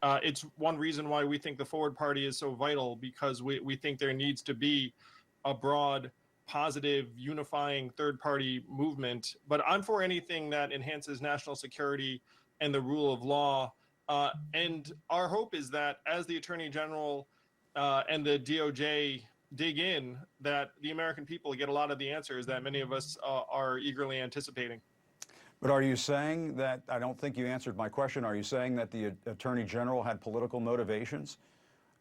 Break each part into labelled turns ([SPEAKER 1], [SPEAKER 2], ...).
[SPEAKER 1] It's one reason why we think the Forward Party is so vital, because we think there needs to be a broad, positive, unifying third party movement. But I'm for anything that enhances national security and the rule of law. And our hope is that as the Attorney General and the DOJ dig in, that the American people get a lot of the answers that many of us are eagerly anticipating.
[SPEAKER 2] But are you saying that, I don't think you answered my question, are you saying that the Attorney General had political motivations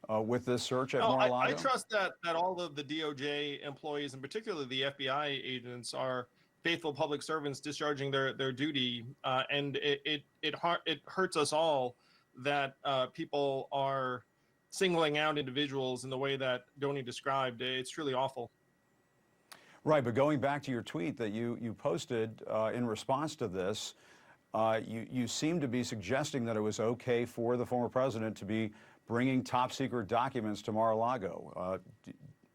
[SPEAKER 2] with this search at Mar-a-Lago?
[SPEAKER 1] I trust that all of the DOJ employees, and particularly the FBI agents, are faithful public servants discharging their duty. And it hurts us all that people are singling out individuals in the way that Donnie described. It's truly awful.
[SPEAKER 2] Right, but going back to your tweet that you posted in response to this, you seem to be suggesting that it was okay for the former president to be bringing top secret documents to Mar-a-Lago.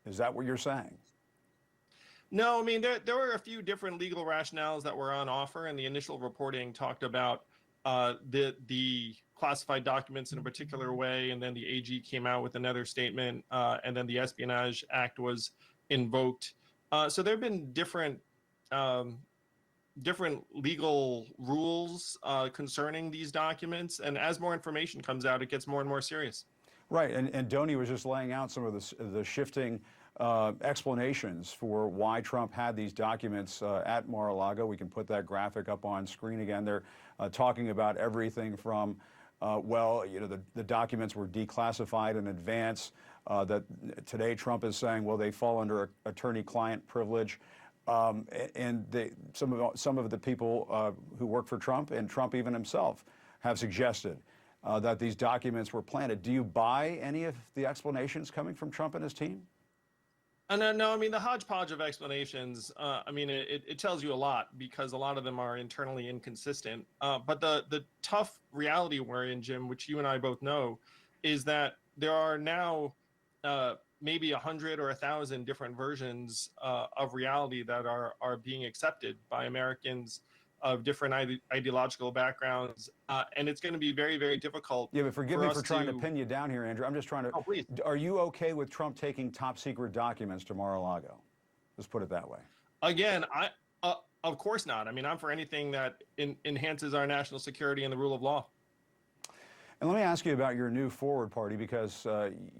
[SPEAKER 2] Is that what you're saying?
[SPEAKER 1] No, I mean, there were a few different legal rationales that were on offer, and the initial reporting talked about the classified documents in a particular way, and then the AG came out with another statement, and then the Espionage Act was invoked. So there have been different legal rules concerning these documents, and as more information comes out, it gets more and more serious.
[SPEAKER 2] Right, and Donnie was just laying out some of the shifting explanations for why Trump had these documents at Mar-a-Lago. We can put that graphic up on screen again. They're talking about everything from, well, you know, the documents were declassified in advance. That today Trump is saying, well, they fall under attorney-client privilege. And some of the people who work for Trump, and Trump even himself, have suggested that these documents were planted. Do you buy any of the explanations coming from Trump and his team?
[SPEAKER 1] No, I mean, the hodgepodge of explanations, I mean, it tells you a lot, because a lot of them are internally inconsistent. But the tough reality we're in, Jim, which you and I both know, is that there are now maybe 100 or 1,000 different versions of reality that are being accepted by Americans of different ideological backgrounds, and it's going to be very, very difficult.
[SPEAKER 2] Yeah, but forgive me for trying to pin you down here, Andrew. I'm just trying to.
[SPEAKER 1] Oh, please.
[SPEAKER 2] Are you okay with Trump taking top secret documents to Mar-a-Lago? Let's put it that way.
[SPEAKER 1] Again, of course not. I mean, I'm for anything that enhances our national security and the rule of law.
[SPEAKER 2] And let me ask you about your new Forward Party, because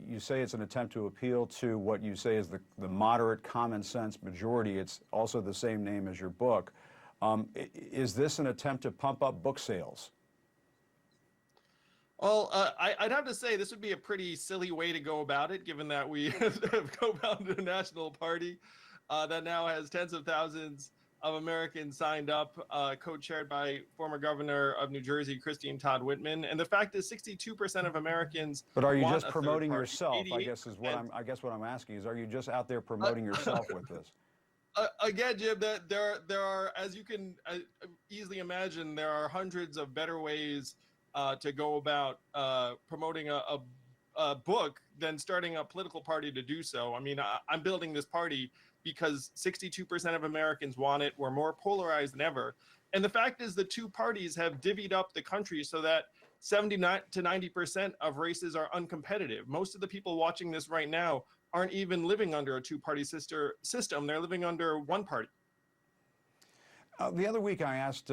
[SPEAKER 2] you say it's an attempt to appeal to what you say is the moderate, common sense majority. It's also the same name as your book. Is this an attempt to pump up book sales?
[SPEAKER 1] Well, I'd have to say this would be a pretty silly way to go about it, given that we have co-founded a national party that now has tens of thousands of Americans signed up, co-chaired by former governor of New Jersey, Christine Todd Whitman. And the fact is 62% of Americans.
[SPEAKER 2] But are you just promoting yourself? I guess what I'm asking is, are you just out there promoting yourself with this?
[SPEAKER 1] Again, Jim, there are, as you can easily imagine, there are hundreds of better ways to go about promoting a book than starting a political party to do so. I mean, I'm building this party because 62% of Americans want it. We're more polarized than ever. And the fact is the two parties have divvied up the country so that 79 to 90% of races are uncompetitive. Most of the people watching this right now aren't even living under a two-party system. They're living under one party.
[SPEAKER 2] The other week I asked